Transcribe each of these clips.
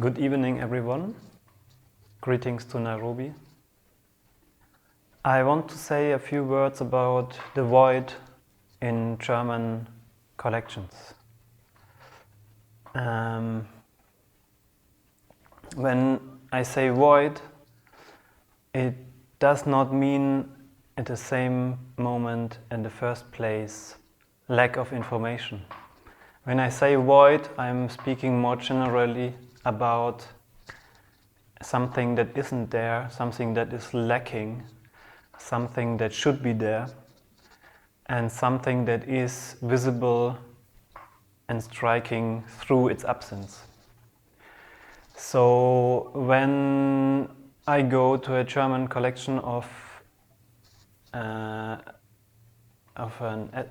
Good evening, everyone. Greetings to Nairobi. I want to say a few words about the void in German collections. When I say void, it does not mean at the same moment, in the first place, lack of information. When I say void, I'm speaking more generally about something that isn't there, something that is lacking, something that should be there, and something that is visible and striking through its absence. So when I go to a German collection of an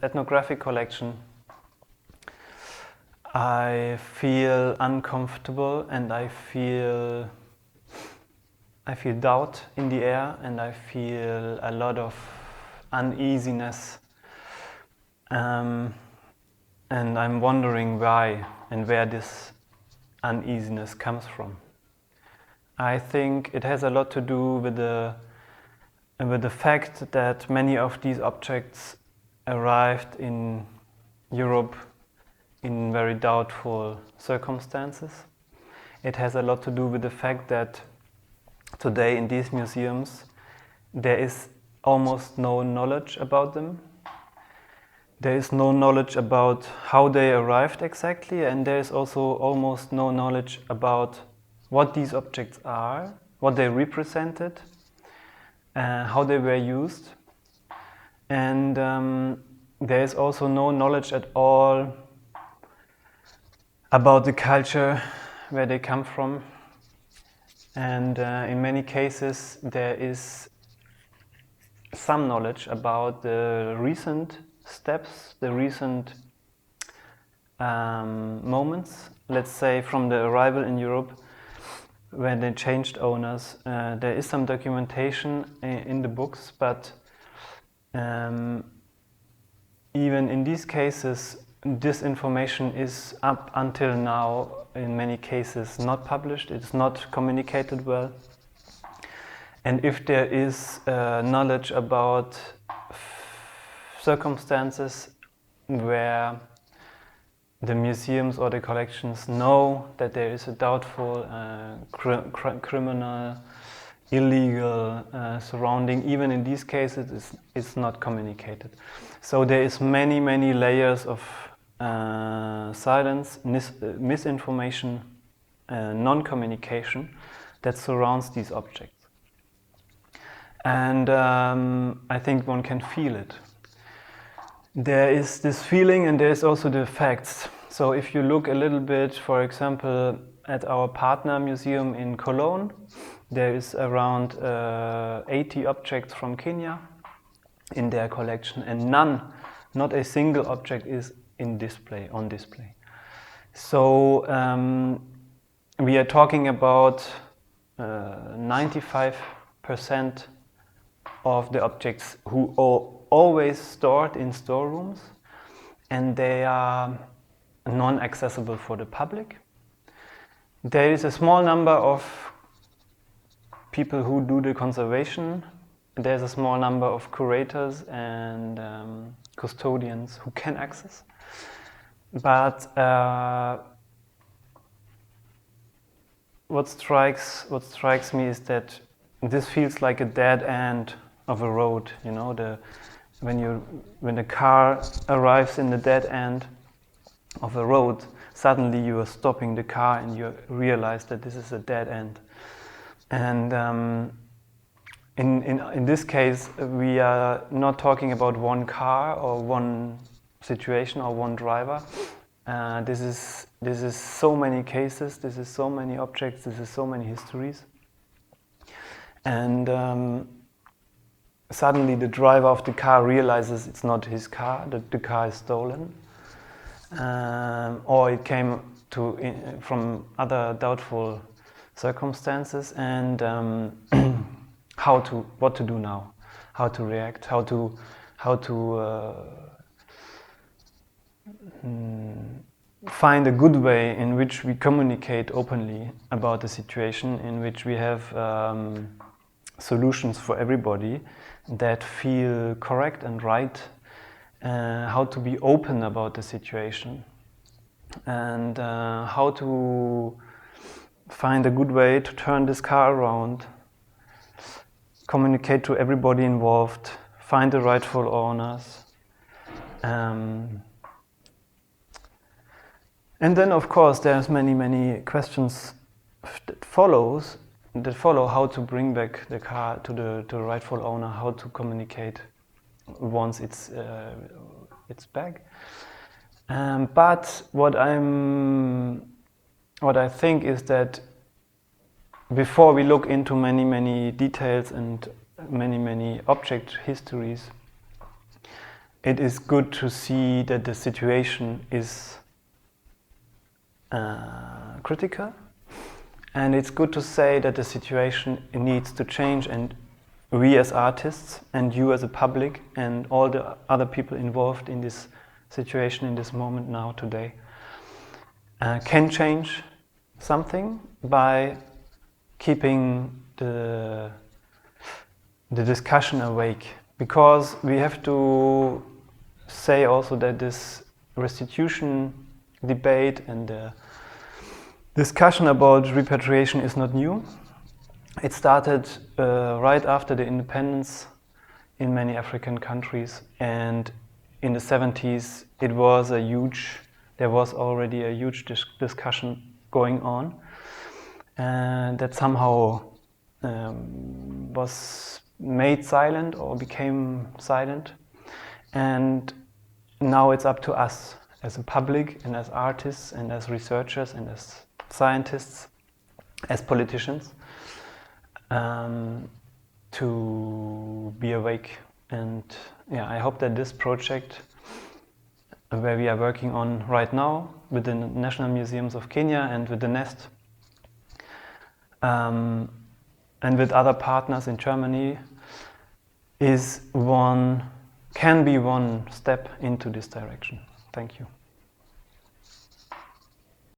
ethnographic collection, I feel uncomfortable and I feel doubt in the air, and I feel a lot of uneasiness, and I'm wondering why and where this uneasiness comes from. I think it has a lot to do with the fact that many of these objects arrived in Europe in very doubtful circumstances. It has a lot to do with the fact that today in these museums there is almost no knowledge about them. There is no knowledge about how they arrived exactly, and there is also almost no knowledge about what these objects are, what they represented, how they were used. And there is also no knowledge at all about the culture where they come from. And in many cases there is some knowledge about the recent steps, the recent moments, let's say from the arrival in Europe when they changed owners. There is some documentation in the books, but even in these cases this information is up until now in many cases not published, it's not communicated well. And if there is knowledge about circumstances where the museums or the collections know that there is a doubtful, criminal, illegal surrounding, even in these cases it's not communicated. So there is many layers of silence, misinformation, non-communication that surrounds these objects. And I think one can feel it. There is this feeling and there is also the facts. So if you look a little bit, for example, at our partner museum in Cologne, there is around 80 objects from Kenya in their collection, and not a single object is on display. So we are talking about 95% of the objects who are always stored in storerooms, and they are non-accessible for the public. There is a small number of people who do the conservation. There's a small number of curators and custodians who can access. But what strikes me is that this feels like a dead end of a road. You know, when the car arrives in the dead end of a road, suddenly you are stopping the car and you realize that this is a dead end. And in this case, we are not talking about one car or one situation or one driver. This is so many cases. This is so many objects. This is so many histories. And suddenly the driver of the car realizes it's not his car, that the car is stolen, or it came from other doubtful circumstances, and what to do now, how to react, how to find a good way in which we communicate openly about the situation, in which we have solutions for everybody that feel correct and right, how to be open about the situation, and how to find a good way to turn this car around, communicate to everybody involved, find the rightful owners. And then, of course, there's many questions that follow how to bring back the car to the rightful owner, how to communicate once it's back. But what I think is that before we look into many details and many object histories, it is good to see that the situation is critical, and it's good to say that the situation needs to change, and we as artists and you as a public and all the other people involved in this situation, in this moment now today, can change something by keeping the discussion awake, because we have to say also that this restitution debate and the discussion about repatriation is not new. It started right after the independence in many African countries, and in the 70s there was already a huge discussion going on, and that somehow was made silent or became silent, and now it's up to us as a public and as artists and as researchers and as scientists, as politicians, to be awake. And yeah, I hope that this project, where we are working on right now with the National Museums of Kenya and with the Nest, and with other partners in Germany, can be one step into this direction. Thank you.